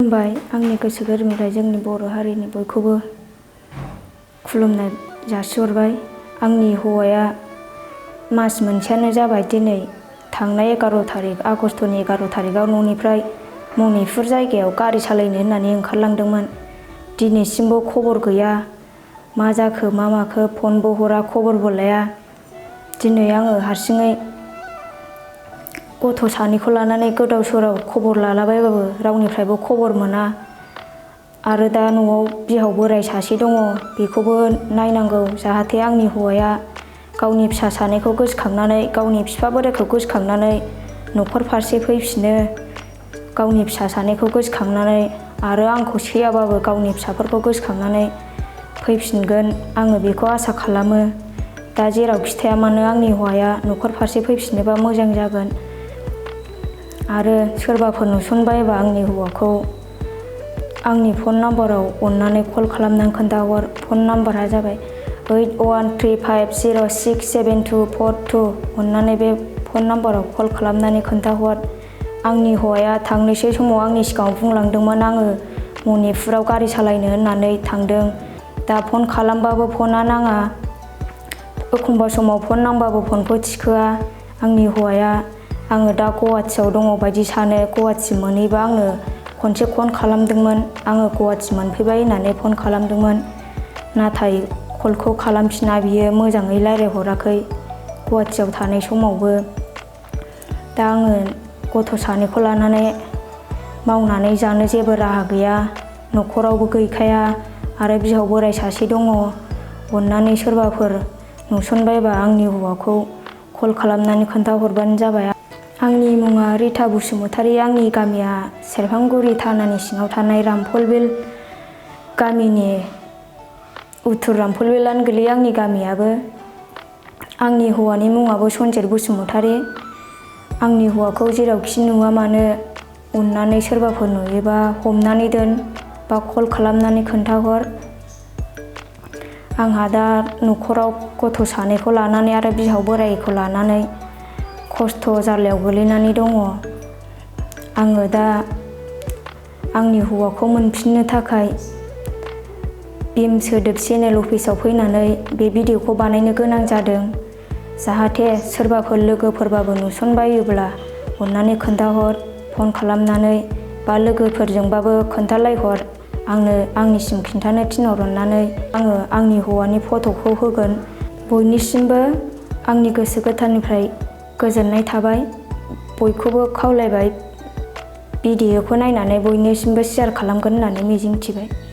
खुलुमबाय। आंनि गोसो गोरबोनिफ्राय जोंनि बर' हारिनि बयखौबो खुलुमनाय जासिहरबाय। आंनि हौवाया मास मोनसेयानो जाबाय दिनै थांनाय 11 तारिख आगष्टनि 11 तारिखआव न'निफ्राय मनिपुर जायगायाव गारि सालायनो होननानै ओंखारलांदोंमोन। दिनैसिमबो खबर गैया। मा जाखो मा माखो फनबो हरा खबरबो लाया। दिनै आङो हारसिङै गथ' सानैखौ लानानै गोदाव सोराव खबर लालाबायबाबो रावनिफ्रायबो खबर मोना। आरो दा न'आव बिहाव बोराइ सासे दङ, बेखौबो नायनांगौ जाहाथे आंनि हौवाया गावनि फिसा सानैखौ गोसोखांनानै गावनि बिफा बोराइखौ गोसोखांनानै न'खर फारसे फैफिनो। गावनि फिसा सानैखौ गोसोखांनानै आरो आंखौ सैयाबाबो गावनि फिसाफोरखौ गोसोखांनानै फैफिनगोन आङो बेखौ आसा खालामो। दा जेरावखि थाया मानो आंनि हौवाया न'खर फारसे फैफिनोबा मोजां जागोन। आरो सोरबाफोर नुसनबायबा आंनि हौवाखौ आंनि फन नाम्बाराव अननानै कल खालामनानै खोन्थाहर। फन नाम्बारा जाबाय 8135067242। अननानै बे फन नाम्बाराव कल खालामनानै खोन्थाहर। आंनि हौवाया थांनोसै समाव आंनि सिगाङाव बुंलांदोंमोन आङो मनिपुराव गारि सालायनो होननानै थांदों। दा फन खालामबाबो फना नाङा। एखमबा समाव फन नांबाबो फनखौ थिखोआ आंनि हौवाया। आङो दा गुवाहाटियाव दङ बायदि सानो। गुवाहाटि मोनहैबा आंनो खनसे फन खालामदोंमोन। आङो गुवाहाटि मोनफैबाय होननानै फन खालामदोंमोन। नाथाय कलखौ खालामफिना बियो, मोजाङै रायज्लायहराखै गुवाहाटियाव थानाय समावबो। दा आङो गथ' सानैखौ लानानै मावनानै जानो जेबो राहा गैया। न'खरावबो गैखाया आरो बिहाव बोराइ सासे दङ। अननानै सोरबाफोर नुसनबायबा आंनि हौवाखौ कल खालामनानै खोन्थाहरबानो जाबाय। आंनि मुङा रिता बसुमतारी। आंनि गामिया सेरफांगुरि थानानि सिङाव थानाय रामफलबिल गामिनि उत्तर रामफलबिलानो गोलैयो आंनि गामियाबो। आंनि हौवानि मुङाबो सनजित बसुमतारी। आंनि हौवाखौ जेरावखि नुवा मानो अननानै सोरबाफोर नुयोबा हमनानै दोन बा कल खालामनानै खोन्थाहर। आंहा दा न'खराव गथ' सानैखौ लानानै आरो बिहाव बोराइखौ लानानै खस्थ' जारलायाव गोलैनानै दङ। आङो दा आंनि हौवाखौ मोनफिननो थाखाय भीम सोदोब चेनेल अफिसाव फैनानै बे भिडिअखौ बानायनो गोनां जादों। जाहाथे सोरबाफोर लोगोफोरबाबो नुसनबायोब्ला अननानै खोन्थाहर फन खालामनानै बा लोगोफोरजोंबाबो खोन्थालायहर। आंनो आंनिसिम खिन्थानो थिनहर अननानै। आङो आंनि हौवानि फट'खौ होगोन। बयनिसिमबो आंनि गोसो गोथारनिफ्राय गोजोननाय थाबाय। बयखौबो खावलायबाय भिडिअखौ नायनानै बयनिसिमबो शेयार खालामगोन होननानै मिजिंथिबाय।